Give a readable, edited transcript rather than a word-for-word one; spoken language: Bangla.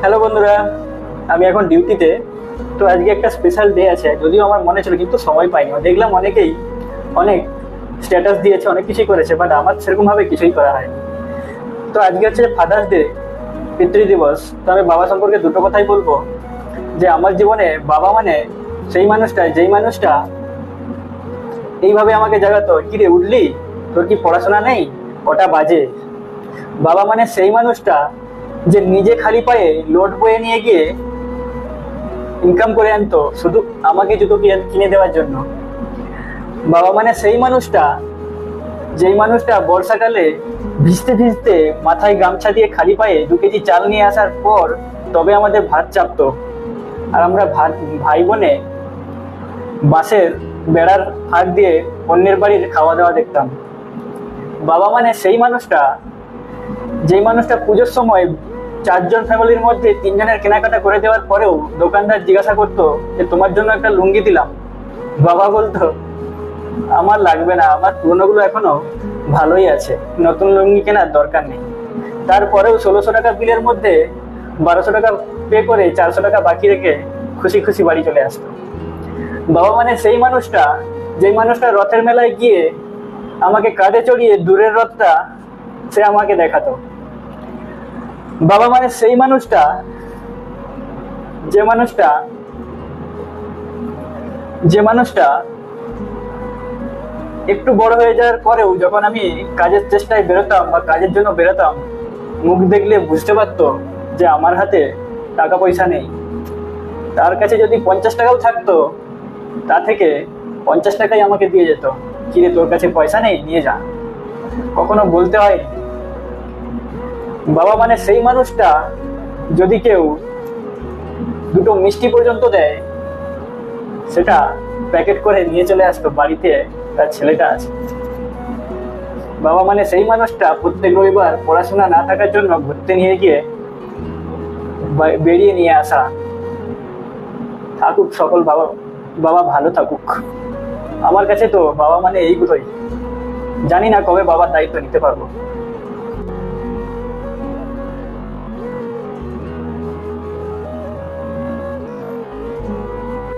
হ্যালো বন্ধুরা, আমি এখন ডিউটিতে। তো আজকে একটা স্পেশাল ডে আছে, যদিও আমার মনে ছিল কিন্তু সময় পাইনি। দেখলাম অনেকেই অনেক স্ট্যাটাস দিয়েছে, অনেক কিছুই করেছে, বাট আমার সেরকমভাবে কিছুই করা হয়নি। তো আজকে হচ্ছে ফাদার্স ডে, পিতৃদিবস। তো আমি বাবা সম্পর্কে দুটো কথাই বলবো, যে আমার জীবনে বাবা মানে সেই মানুষটা, যেই মানুষটা এইভাবে আমাকে জাগাতো, কি রে উঠলি, তোর কি পড়াশোনা নেই, ওটা বাজে। বাবা মানে সেই মানুষটা যে নিজে খালি পায়ে লোড বয়ে নিয়ে গিয়ে ইনকাম করে আনতো শুধু আমাকে জুতো কিনে দেওয়ার জন্য। বাবা মানে সেই মানুষটা, যেই মানুষটা বর্ষাকালে ভিজতে ভিজতে মাথায় গামছা দিয়ে খালি পায়ে 2 কেজি চাল নিয়ে আসার পর তবে আমাদের ভাত চাপতো, আর আমরা ভাই বোনে বাঁশের বেড়ার ফাঁক দিয়ে অন্যের বাড়ির খাওয়া দাওয়া দেখতাম। বাবা মানে সেই মানুষটা, যেই মানুষটা পুজোর সময় 4 জন ফ্যামিলির মধ্যে 3 জনের কেনাকাটা করে দেওয়ার পরেও দোকানদার জিজ্ঞাসা করতো যে তোমার জন্য একটা লুঙ্গি দিলাম, বাবা বলতো আমার লাগবে না, আমার পুরোনোগুলো এখনো ভালোই আছে, নতুন লুঙ্গি কেনার দরকার নেই। তারপরেও 1600 টাকা বিলের মধ্যে 1200 টাকা পে করে 400 টাকা বাকি রেখে খুশি খুশি বাড়ি চলে আসতো। বাবা মানে সেই মানুষটা, যেই মানুষটা রথের মেলায় গিয়ে আমাকে কাঁধে চড়িয়ে দূরের রথটা সে আমাকে দেখাতো। বাবা মানে সেই মানুষটা, যে মানুষটা যে মানুষটা একটু বড় হয়ে যাওয়ার পরেও যখন আমি কাজের চেষ্টায় বেরোতাম বা কাজের জন্য বেরোতাম, মুখ দেখলে বুঝতে পারতো যে আমার হাতে টাকা পয়সা নেই। তার কাছে যদি 50 টাকাও থাকতো, তা থেকে 50 টাকাই আমাকে দিয়ে যেত, কিরে তোর কাছে পয়সা নেই, নিয়ে যা। কখনো বলতে হয়নি। বাবা মানে সেই মানুষটা, যদি কেউ 2টো মিষ্টি পর্যন্ত দেয়, সেটা প্যাকেট করে নিয়ে চলে আসতো বাড়িতে, তার ছেলেটা আছে। বাবা মানে সেই মানুষটা প্রত্যেক রবিবার পড়াশোনা না থাকার জন্য ঘুরতে নিয়ে গিয়ে বেরিয়ে নিয়ে আসা। থাকুক সকল বাবা, বাবা ভালো থাকুক। আমার কাছে তো বাবা মানে এইগুলোই। জানি না কবে বাবার দায়িত্ব নিতে পারবো।